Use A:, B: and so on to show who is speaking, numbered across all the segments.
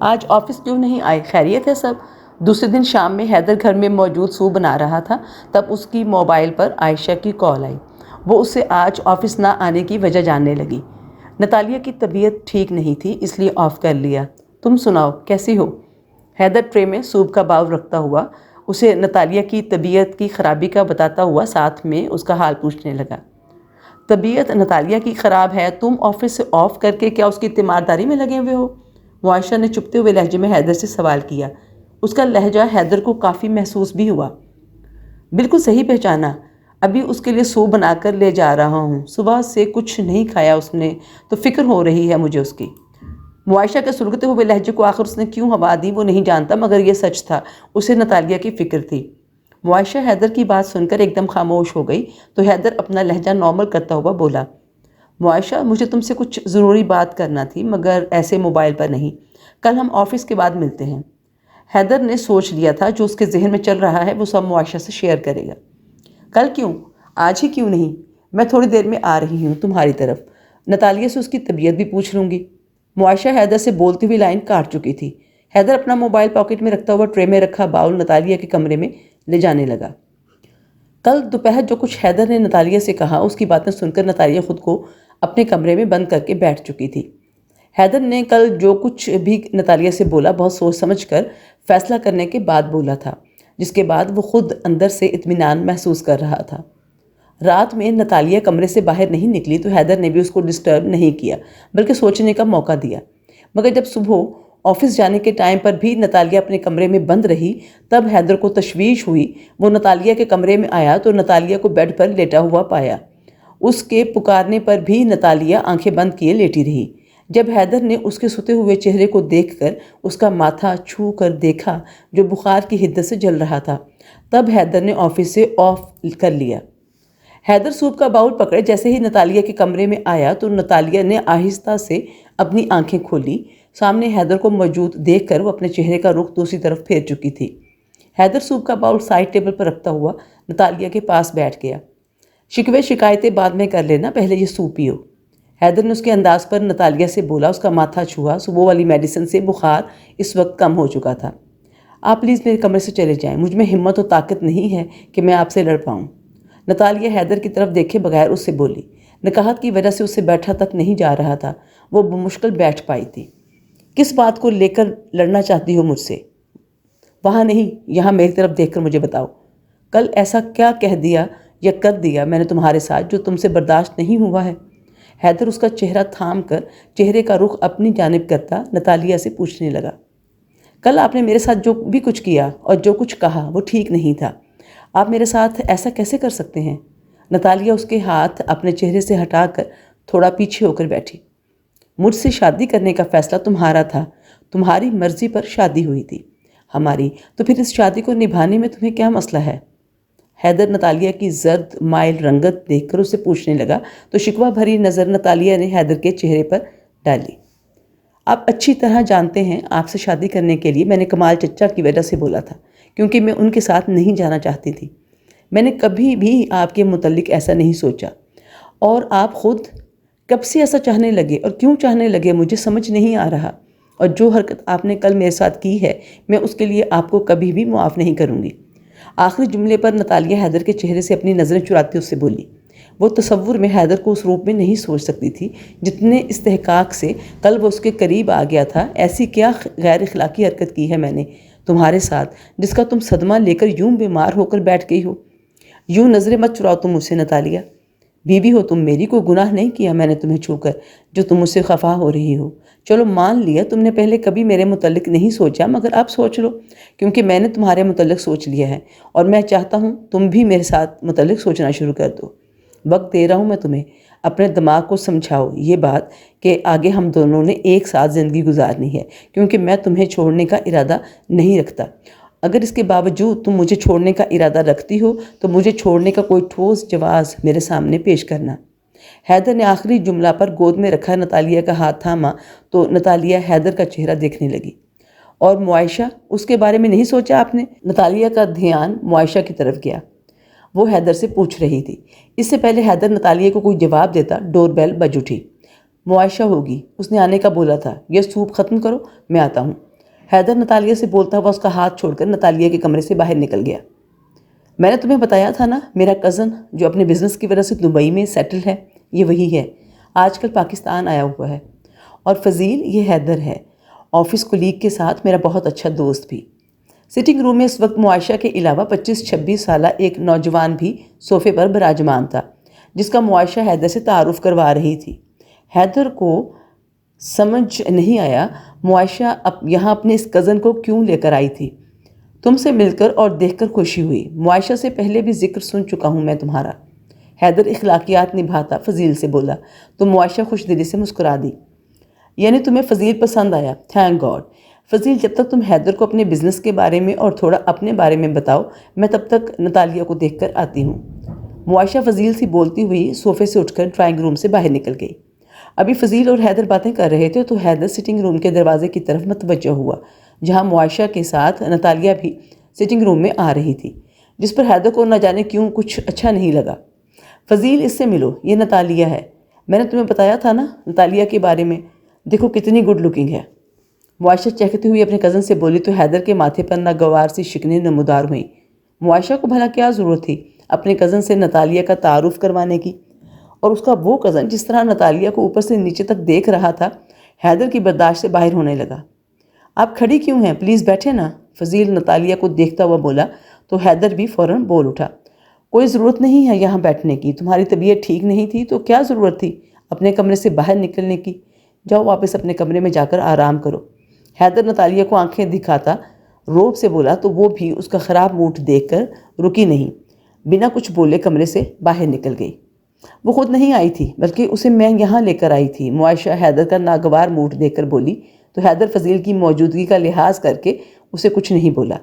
A: آج آفس کیوں نہیں آئے؟ خیریت ہے سب؟ دوسرے دن شام میں حیدر گھر میں موجود سوپ بنا رہا تھا، تب اس کی موبائل پر عائشہ کی کال آئی۔ وہ اسے آج آفس نہ آنے کی وجہ جاننے لگی۔ نتالیہ کی طبیعت ٹھیک نہیں تھی، اس لیے آف کر لیا۔ تم سناؤ، کیسی ہو؟ حیدر ٹرے میں سوپ کا باؤل رکھتا ہوا اسے نتالیہ کی طبیعت کی خرابی کا بتاتا ہوا ساتھ میں اس کا حال پوچھنے لگا۔ طبیعت نتالیہ کی خراب ہے، تم آفس سے آف کر کے کیا اس کی تیمارداری میں لگے ہوئے ہو؟ معائشہ نے چپتے ہوئے لہجے میں حیدر سے سوال کیا۔ اس کا لہجہ حیدر کو کافی محسوس بھی ہوا۔ بالکل صحیح پہچانا، ابھی اس کے لیے سوپ بنا کر لے جا رہا ہوں۔ صبح سے کچھ نہیں کھایا اس نے، تو فکر ہو رہی ہے مجھے اس کی۔ معائشہ کے سلگتے ہوئے لہجے کو آخر اس نے کیوں ہوا دی وہ نہیں جانتا، مگر یہ سچ تھا، اسے نتالیہ کی فکر تھی۔ معائشہ حیدر کی بات سن کر ایک دم خاموش ہو گئی تو حیدر اپنا لہجہ نارمل کرتا ہوا بولا، معائشہ مجھے تم سے کچھ ضروری بات کرنا تھی، مگر ایسے موبائل پر نہیں، کل ہم آفس کے بعد ملتے ہیں۔ حیدر نے سوچ لیا تھا جو اس کے ذہن میں چل رہا ہے وہ سب معائشہ سے شیئر کرے گا۔ کل کیوں؟ آج ہی کیوں نہیں؟ میں تھوڑی دیر میں آ رہی ہوں تمہاری طرف، نتالیہ سے اس کی طبیعت بھی پوچھ لوں گی۔ معائشہ حیدر سے بولتی ہوئی لائن کاٹ چکی تھی۔ حیدر اپنا موبائل پاکٹ میں رکھتا ہوا ٹرے میں رکھا باؤل نتالیہ کے کمرے میں لے جانے لگا۔ کل دوپہر جو کچھ حیدر نے نتالیہ سے کہا اس کی باتیں سن کر نتالیہ خود کو اپنے کمرے میں بند کر کے بیٹھ چکی تھی۔ حیدر نے کل جو کچھ بھی نتالیہ سے بولا بہت سوچ سمجھ کر فیصلہ کرنے کے بعد بولا تھا، جس کے بعد وہ خود اندر سے اطمینان محسوس کر رہا تھا۔ رات میں نتالیہ کمرے سے باہر نہیں نکلی تو حیدر نے بھی اس کو ڈسٹرب نہیں کیا بلکہ سوچنے کا موقع دیا، مگر جب صبح آفس جانے کے ٹائم پر بھی نتالیہ اپنے کمرے میں بند رہی تب حیدر کو تشویش ہوئی۔ وہ نتالیہ کے کمرے میں آیا تو نتالیہ کو بیڈ پر لیٹا ہوا پایا۔ اس کے پکارنے پر بھی نتالیہ آنکھیں بند کیے لیٹی رہی۔ جب حیدر نے اس کے سوتے ہوئے چہرے کو دیکھ کر اس کا ماتھا چھو کر دیکھا جو بخار کی حدت سے جل رہا تھا، تب حیدر نے آفس سے آف کر لیا۔ حیدر سوپ کا باؤل پکڑے جیسے ہی نتالیہ کے کمرے میں آیا تو نتالیہ نے آہستہ سے اپنی آنکھیں کھولی۔ سامنے حیدر کو موجود دیکھ کر وہ اپنے چہرے کا رخ دوسری طرف پھیر چکی تھی۔ حیدر سوپ کا باؤل سائڈ ٹیبل پر رکھتا ہوا نتالیہ کے پاس بیٹھ گیا۔ شکوے شکایتیں بعد میں کر لینا، پہلے یہ سوپ پیو۔ حیدر نے اس کے انداز پر نتالیہ سے بولا۔ اس کا ماتھا چھوا، صبح والی میڈیسن سے بخار اس وقت کم ہو چکا تھا۔ آپ پلیز میرے کمرے سے چلے جائیں، مجھ میں ہمت و طاقت نہیں ہے کہ میں آپ سے لڑ پاؤں۔ نتالیہ حیدر کی طرف دیکھے بغیر اس سے بولی۔ نکاحت کی وجہ سے اسے بیٹھا تک نہیں جا رہا تھا، وہ بمشکل بیٹھ پائی تھی۔ کس بات کو لے کر لڑنا چاہتی ہو مجھ سے؟ وہاں نہیں، یہاں میری طرف دیکھ کر مجھے بتاؤ، کل ایسا کیا کہہ دیا یا کر دیا میں نے تمہارے ساتھ جو تم سے برداشت نہیں ہوا ہے؟ حیدر اس کا چہرہ تھام کر چہرے کا رخ اپنی جانب کرتا نتالیہ سے پوچھنے لگا۔ کل آپ نے میرے ساتھ جو بھی کچھ کیا اور جو کچھ کہا وہ ٹھیک نہیں تھا، آپ میرے ساتھ ایسا کیسے کر سکتے ہیں؟ نتالیہ اس کے ہاتھ اپنے چہرے سے ہٹا کر تھوڑا پیچھے ہو کر بیٹھی۔ مجھ سے شادی کرنے کا فیصلہ تمہارا تھا، تمہاری مرضی پر شادی ہوئی تھی ہماری، تو پھر اس شادی کو نبھانے میں تمہیں کیا مسئلہ ہے؟ حیدر نتالیہ کی زرد مائل رنگت دیکھ کر اسے پوچھنے لگا تو شکوہ بھری نظر نتالیہ نے حیدر کے چہرے پر ڈالی۔ آپ اچھی طرح جانتے ہیں آپ سے شادی کرنے کے لیے میں نے کمال چچا کی وجہ سے بولا تھا، کیونکہ میں ان کے ساتھ نہیں جانا چاہتی تھی۔ میں نے کبھی بھی آپ کے متعلق ایسا نہیں سوچا، اور آپ خود کب سے ایسا چاہنے لگے اور کیوں چاہنے لگے مجھے سمجھ نہیں آ رہا، اور جو حرکت آپ نے کل میرے ساتھ کی ہے میں اس کے لیے آپ کو کبھی بھی معاف نہیں کروں گی۔ آخری جملے پر نتالیہ حیدر کے چہرے سے اپنی نظریں چراتے اس سے بولی۔ وہ تصور میں حیدر کو اس روپ میں نہیں سوچ سکتی تھی جتنے استحقاق سے کل وہ اس کے قریب آ گیا تھا۔ ایسی کیا غیر اخلاقی حرکت کی ہے میں نے تمہارے ساتھ جس کا تم صدمہ لے کر یوں بیمار ہو کر بیٹھ گئی ہو؟ یوں نظریں مت چراؤ تم مجھ سے نتالیہ، بیوی ہو تم میری، کوئی گناہ نہیں کیا میں نے تمہیں چھو کر جو تم مجھ سے خفا ہو رہی ہو۔ چلو مان لیا تم نے پہلے کبھی میرے متعلق نہیں سوچا، مگر اب سوچ لو، کیونکہ میں نے تمہارے متعلق سوچ لیا ہے اور میں چاہتا ہوں تم بھی میرے ساتھ متعلق سوچنا شروع کر دو۔ وقت دے رہا ہوں میں تمہیں، اپنے دماغ کو سمجھاؤ یہ بات کہ آگے ہم دونوں نے ایک ساتھ زندگی گزارنی ہے، کیونکہ میں تمہیں چھوڑنے کا ارادہ نہیں رکھتا۔ اگر اس کے باوجود تم مجھے چھوڑنے کا ارادہ رکھتی ہو تو مجھے چھوڑنے کا کوئی ٹھوس جواز میرے سامنے پیش کرنا۔ حیدر نے آخری جملہ پر گود میں رکھا نتالیہ کا ہاتھ تھاما تو نتالیہ حیدر کا چہرہ دیکھنے لگی۔ اور معائشہ، اس کے بارے میں نہیں سوچا آپ نے؟ نتالیہ کا دھیان معائشہ کی طرف گیا، وہ حیدر سے پوچھ رہی تھی۔ اس سے پہلے حیدر نتالیہ کو کوئی جواب دیتا ڈور بیل بج اٹھی۔ معائشہ ہوگی، اس نے آنے کا بولا تھا، یہ سوپ ختم کرو میں آتا ہوں۔ حیدر نتالیہ سے بولتا ہوا اس کا ہاتھ چھوڑ کر نتالیہ کے کمرے سے باہر نکل گیا۔ میں نے تمہیں بتایا تھا نا، میرا کزن جو اپنے بزنس کی وجہ سے دبئی میں سیٹل ہے، یہ وہی ہے، آج کل پاکستان آیا ہوا ہے۔ اور فضیل، یہ حیدر ہے، آفس کولیگ کے ساتھ میرا بہت اچھا دوست بھی۔ سٹنگ روم میں اس وقت معائشہ کے علاوہ 25-26 سالہ ایک نوجوان بھی صوفے پر براجمان تھا، جس کا معائشہ حیدر سے تعارف کروا رہی تھی۔ حیدر کو سمجھ نہیں آیا معائشہ یہاں اپنے اس کزن کو کیوں لے کر آئی تھی۔ تم سے مل کر اور دیکھ کر خوشی ہوئی، معائشہ سے پہلے بھی ذکر سن چکا ہوں میں تمہارا۔ حیدر اخلاقیات نبھاتا فضیل سے بولا تو معائشہ خوش دلی سے مسکرا دی۔ یعنی تمہیں فضیل پسند آیا، تھینک گاڈ۔ فضیل، جب تک تم حیدر کو اپنے بزنس کے بارے میں اور تھوڑا اپنے بارے میں بتاؤ، میں تب تک نتالیہ کو دیکھ کر آتی ہوں۔ معائشہ فضیل سے بولتی ہوئی صوفے سے اٹھ کر ڈرائنگ روم سے باہر نکل گئی۔ ابھی فضیل اور حیدر باتیں کر رہے تھے تو حیدر سٹنگ روم کے دروازے کی طرف متوجہ ہوا، جہاں معائشہ کے ساتھ نتالیہ بھی سٹنگ روم میں آ رہی تھی، جس پر حیدر کو نہ جانے کیوں کچھ اچھا نہیں لگا۔ فضیل، اس سے ملو، یہ نتالیہ ہے، میں نے تمہیں بتایا تھا نا نتالیہ کے بارے میں، دیکھو کتنی گڈ لکنگ ہے۔ معائشہ چہکتی ہوئی اپنے کزن سے بولی تو حیدر کے ماتھے پر ناگوار سی شکنیں نمودار ہوئیں۔ معائشہ کو بھلا کیا ضرورت تھی اپنے کزن سے نتالیہ کا تعارف کروانے کی؟ اور اس کا وہ کزن جس طرح نتالیہ کو اوپر سے نیچے تک دیکھ رہا تھا، حیدر کی برداشت سے باہر ہونے لگا۔ آپ کھڑی کیوں ہیں؟ پلیز بیٹھے نا، فضیل نتالیہ کو دیکھتا ہوا بولا تو حیدر بھی فوراً بول اٹھا، کوئی ضرورت نہیں ہے یہاں بیٹھنے کی، تمہاری طبیعت ٹھیک نہیں تھی تو کیا ضرورت تھی اپنے کمرے سے باہر نکلنے کی؟ جاؤ واپس اپنے کمرے میں جا کر آرام کرو۔ حیدر نتالیہ کو آنکھیں دکھاتا روب سے بولا تو وہ بھی اس کا خراب موڈ دیکھ کر رکی نہیں، بنا کچھ بولے کمرے سے باہر نکل گئی۔ وہ خود نہیں آئی تھی بلکہ اسے میں یہاں لے کر آئی تھی، معائشہ حیدر کا ناگوار موڈ دیکھ کر بولی تو حیدر فضیل کی موجودگی کا لحاظ کر کے اسے کچھ نہیں بولا۔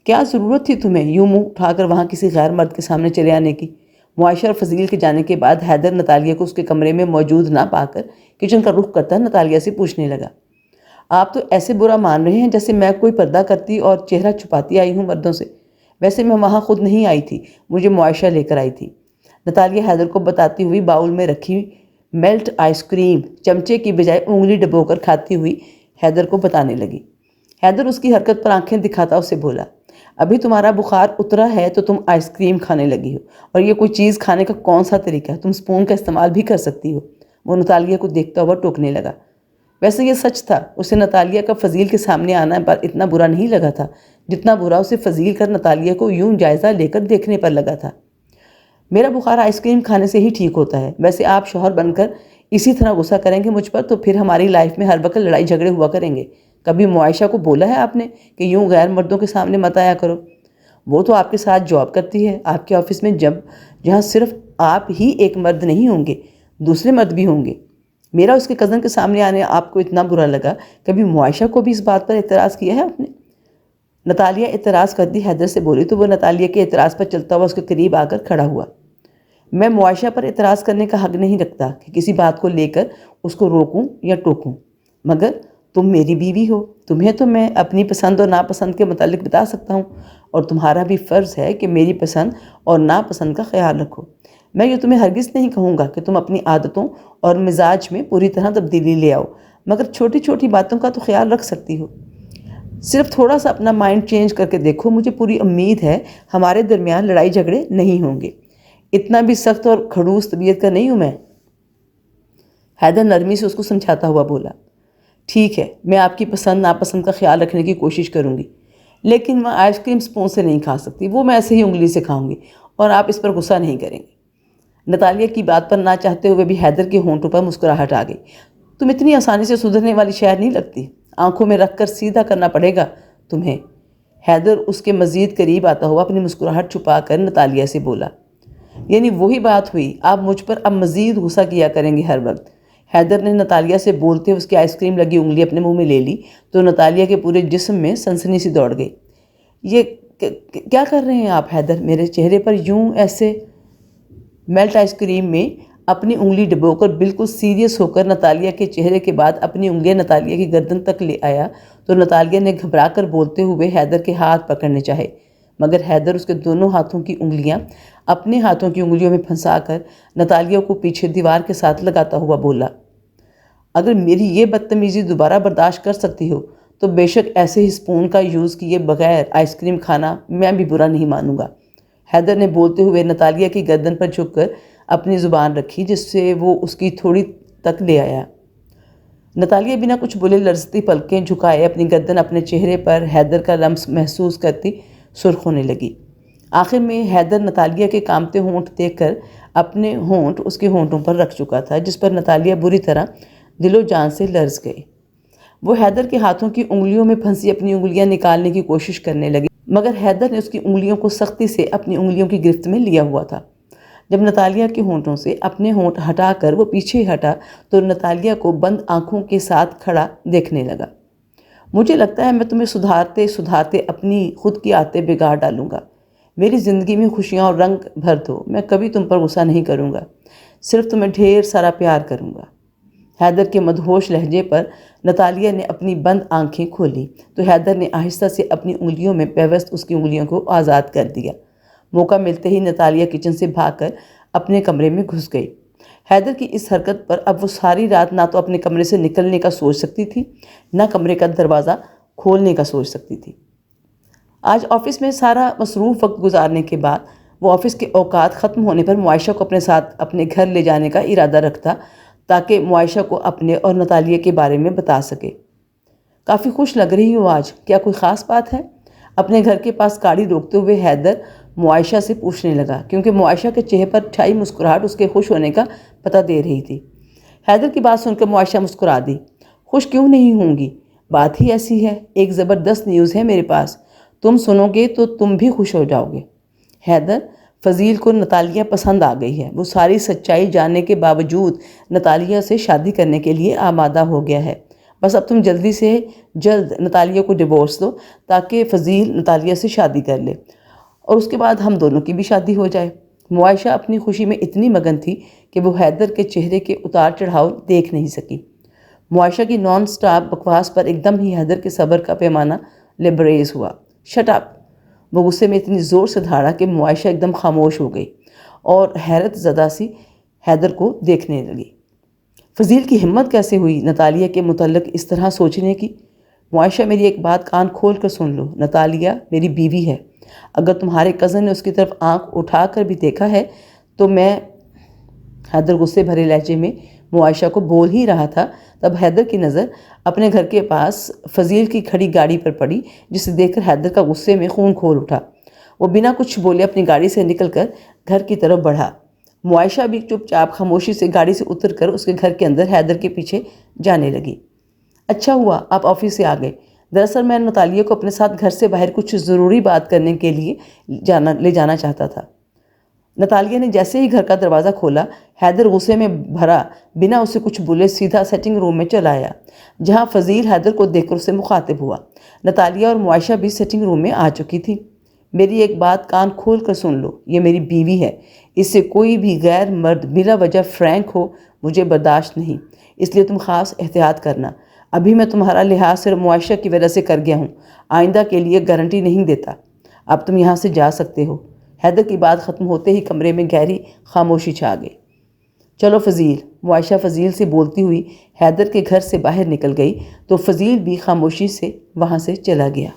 A: کیا ضرورت تھی تمہیں یوں منہ اٹھا کر وہاں کسی غیر مرد کے سامنے چلے آنے کی؟ معائشہ اور فضیل کے جانے کے بعد حیدر نتالیہ کو اس کے کمرے میں موجود نہ پا کر کچن کا رخ کرتا نتالیہ سے پوچھنے لگا، آپ تو ایسے برا مان رہے ہیں جیسے میں کوئی پردہ کرتی اور چہرہ چھپاتی آئی ہوں مردوں سے۔ ویسے میں وہاں خود نہیں آئی تھی، مجھے معائشہ لے کر آئی تھی۔ نتالیہ حیدر کو بتاتی ہوئی باؤل میں رکھی میلٹ آئس کریم چمچے کی بجائے انگلی ڈبو کر کھاتی ہوئی حیدر کو بتانے لگی۔ حیدر اس کی حرکت پر آنکھیں دکھاتا اسے بولا، ابھی تمہارا بخار اترا ہے تو تم آئس کریم کھانے لگی ہو، اور یہ کوئی چیز کھانے کا کون سا طریقہ ہے؟ تم سپون کا استعمال بھی کر سکتی ہو۔ وہ نتالیہ کو دیکھتا ہوا ٹوکنے لگا۔ ویسے یہ سچ تھا، اسے نتالیہ کا فضیل کے سامنے آنا پر اتنا برا نہیں لگا تھا جتنا برا اسے فضیل کر نتالیہ کو یوں جائزہ لے کر دیکھنے پر لگا تھا۔ میرا بخار آئس کریم کھانے سے ہی ٹھیک ہوتا ہے، ویسے آپ شوہر بن کر اسی طرح غصہ کریں گے مجھ پر تو پھر ہماری لائف میں ہر وقت لڑائی جھگڑے ہوا کریں گے۔ کبھی معائشہ کو بولا ہے آپ نے کہ یوں غیر مردوں کے سامنے مت آیا کرو؟ وہ تو آپ کے ساتھ جاب کرتی ہے، آپ کے آفس میں جہاں صرف آپ ہی ایک مرد نہیں ہوں گے، دوسرے مرد بھی ہوں گے۔ میرا اس کے کزن کے سامنے آنے آپ کو اتنا برا لگا، کبھی معائشہ کو بھی اس بات پر اعتراض کیا ہے آپ نے؟ نتالیہ اعتراض کرتی حیدر سے بولی تو وہ نتالیہ کے اعتراض پر چلتا ہوا اس کے قریب آ کر کھڑا ہوا۔ میں معائشہ پر اعتراض کرنے کا حق نہیں رکھتا کہ کسی بات کو لے کر اس کو روکوں یا ٹوکوں، مگر تم میری بیوی ہو، تمہیں تو میں اپنی پسند اور ناپسند کے متعلق بتا سکتا ہوں، اور تمہارا بھی فرض ہے کہ میری پسند اور ناپسند کا خیال رکھو۔ میں یہ تمہیں ہرگز نہیں کہوں گا کہ تم اپنی عادتوں اور مزاج میں پوری طرح تبدیلی لے آؤ، مگر چھوٹی چھوٹی باتوں کا تو خیال رکھ سکتی ہو۔ صرف تھوڑا سا اپنا مائنڈ چینج کر کے دیکھو، مجھے پوری امید ہے ہمارے درمیان لڑائی جھگڑے نہیں ہوں گے۔ اتنا بھی سخت اور کھڑوس طبیعت کا نہیں ہوں میں۔ حیدر نرمی سے اس کو سمجھاتا ہوا بولا، ٹھیک ہے، میں آپ کی پسند ناپسند کا خیال رکھنے کی کوشش کروں گی، لیکن میں آئس کریم سپون سے نہیں کھا سکتی، وہ میں ایسے ہی انگلی سے کھاؤں گی، اور آپ اس پر غصہ نہیں کریں گے۔ نتالیہ کی بات پر نہ چاہتے ہوئے بھی حیدر کے ہونٹوں پر مسکراہٹ آ گئی۔ تم اتنی آسانی سے سدھرنے والی شہر نہیں لگتی، آنکھوں میں رکھ کر سیدھا کرنا پڑے گا تمہیں۔ حیدر اس کے مزید قریب آتا ہوا اپنی مسکراہٹ چھپا کر نتالیہ سے بولا، یعنی وہی بات ہوئی، آپ مجھ پر اب مزید غصہ کیا کریں گے ہر وقت۔ حیدر نے نتالیہ سے بولتے ہوئے اس کی آئس کریم لگی انگلی اپنے منہ میں لے لی تو نتالیہ کے پورے جسم میں سنسنی سی دوڑ گئی۔ یہ کیا کر رہے ہیں آپ حیدر؟ میرے چہرے پر یوں ایسے؟ میلٹ آئس کریم میں اپنی انگلی ڈبو کر بالکل سیریس ہو کر نتالیہ کے چہرے کے بعد اپنی انگلیاں نتالیہ کی گردن تک لے آیا تو نتالیہ نے گھبرا کر بولتے ہوئے حیدر کے ہاتھ پکڑنے چاہے، مگر حیدر اس کے دونوں ہاتھوں کی انگلیاں اپنے ہاتھوں کی انگلیوں میں پھنسا کر نتالیہ کو پیچھے دیوار کے ساتھ لگاتا ہوا بولا، اگر میری یہ بدتمیزی دوبارہ برداشت کر سکتی ہو تو بے شک ایسے ہی اسپون کا یوز کیے بغیر آئس کریم کھانا میں بھی برا نہیں مانوں گا۔ حیدر نے بولتے ہوئے نتالیہ کی گردن پر جھک کر اپنی زبان رکھی، جس سے وہ اس کی تھوڑی تک لے آیا۔ نتالیہ بنا کچھ بولے لرزتی پلکیں جھکائے اپنی گردن اپنے چہرے پر حیدر کا لمس محسوس کرتی سرخ ہونے لگی۔ آخر میں حیدر نتالیہ کے کامتے ہونٹ دیکھ کر اپنے ہونٹ اس کے ہونٹوں پر رکھ چکا تھا، جس پر نتالیہ بری طرح دل و جان سے لرز گئی۔ وہ حیدر کے ہاتھوں کی انگلیوں میں پھنسی اپنی انگلیاں نکالنے کی کوشش کرنے لگی، مگر حیدر نے اس کی انگلیوں کو سختی سے اپنی انگلیوں کی گرفت میں لیا ہوا تھا۔ جب نتالیہ کے ہونٹوں سے اپنے ہونٹ ہٹا کر وہ پیچھے ہٹا تو نتالیہ کو بند آنکھوں کے ساتھ کھڑا دیکھنے لگا۔ مجھے لگتا ہے میں تمہیں سدھارتے سدھارتے اپنی خود کی عادتیں بگاڑ ڈالوں گا۔ میری زندگی میں خوشیاں اور رنگ بھر دو، میں کبھی تم پر غصہ نہیں کروں گا، صرف تمہیں ڈھیر سارا پیار کروں گا۔ حیدر کے مدہوش لہجے پر نتالیہ نے اپنی بند آنکھیں کھولی تو حیدر نے آہستہ سے اپنی انگلیوں میں پیوست اس کی انگلیوں کو آزاد کر دیا۔ موقع ملتے ہی نتالیہ کچن سے بھاگ کر اپنے کمرے میں گھس گئی۔ حیدر کی اس حرکت پر اب وہ ساری رات نہ تو اپنے کمرے سے نکلنے کا سوچ سکتی تھی، نہ کمرے کا دروازہ کھولنے کا سوچ سکتی تھی۔ آج آفس میں سارا مصروف وقت گزارنے کے بعد وہ آفس کے اوقات ختم ہونے پر معائشہ کو اپنے ساتھ اپنے گھر لے جانے کا ارادہ رکھتا تاکہ معائشہ کو اپنے اور نتالیہ کے بارے میں بتا سکے۔ کافی خوش لگ رہی ہو آج، کیا کوئی خاص بات ہے؟ اپنے گھر کے پاس گاڑی روکتے ہوئے حیدر معائشہ سے پوچھنے لگا، کیونکہ معائشہ کے چہرے پر چھائی مسکراہٹ اس کے خوش ہونے کا پتہ دے رہی تھی۔ حیدر کی بات سن کر معائشہ مسکرا دی۔ خوش کیوں نہیں ہوں گی، بات ہی ایسی ہے، ایک زبردست نیوز ہے میرے پاس، تم سنو گے تو تم بھی خوش ہو جاؤ گے۔ حیدر، فضیل کو نتالیہ پسند آ گئی ہے، وہ ساری سچائی جاننے کے باوجود نتالیہ سے شادی کرنے کے لیے آمادہ ہو گیا ہے۔ بس اب تم جلدی سے جلد نتالیہ کو ڈیورس دو تاکہ فضیل نتالیہ سے شادی کر لے اور اس کے بعد ہم دونوں کی بھی شادی ہو جائے۔ معائشہ اپنی خوشی میں اتنی مگن تھی کہ وہ حیدر کے چہرے کے اتار چڑھاؤ دیکھ نہیں سکی۔ معائشہ کی نان سٹاپ بکواس پر ایک دم ہی حیدر کے صبر کا پیمانہ لبریز ہوا۔ Shut up! وہ غصے میں اتنی زور سے دھاڑا کہ معائشہ ایک دم خاموش ہو گئی اور حیرت زدہ سی حیدر کو دیکھنے لگی۔ فضیل کی ہمت کیسے ہوئی نتالیہ کے متعلق اس طرح سوچنے کی؟ معائشہ، میری ایک بات کان کھول کر سن لو، نتالیہ میری بیوی ہے۔ اگر تمہارے کزن نے اس کی طرف آنکھ اٹھا کر بھی دیکھا ہے تو میں… حیدر غصے بھرے لہجے میں معائشہ کو بول ہی رہا تھا، تب حیدر کی نظر اپنے گھر کے پاس فضیل کی کھڑی گاڑی پر پڑی، جسے دیکھ کر حیدر کا غصے میں خون کھول اٹھا۔ وہ بنا کچھ بولے اپنی گاڑی سے نکل کر گھر کی طرف بڑھا۔ معائشہ بھی چپ چاپ خاموشی سے گاڑی سے اتر کر اس کے گھر کے اندر حیدر کے پیچھے جانے لگی۔ اچھا ہوا آپ آفس سے آ گئے، دراصل میں نتالیہ کو اپنے ساتھ گھر سے باہر کچھ ضروری بات کرنے کے لیے لے جانا چاہتا تھا۔ نتالیہ نے جیسے ہی گھر کا دروازہ کھولا، حیدر غصے میں بھرا بنا اسے کچھ بولے سیدھا سیٹنگ روم میں چلا آیا، جہاں فضیل حیدر کو دیکھ کر اسے مخاطب ہوا۔ نتالیہ اور معائشہ بھی سیٹنگ روم میں آ چکی تھی۔ میری ایک بات کان کھول کر سن لو، یہ میری بیوی ہے، اس سے کوئی بھی غیر مرد بلا وجہ فرینک ہو مجھے برداشت نہیں، اس لیے تم خاص احتیاط کرنا۔ ابھی میں تمہارا لحاظ صرف معائشہ کی وجہ سے کر گیا ہوں، آئندہ کے لیے گارنٹی نہیں دیتا۔ اب تم یہاں سے جا سکتے ہو۔ حیدر کی بات ختم ہوتے ہی کمرے میں گہری خاموشی چھا گئی۔ چلو فضیل، معائشہ فضیل سے بولتی ہوئی حیدر کے گھر سے باہر نکل گئی تو فضیل بھی خاموشی سے وہاں سے چلا گیا۔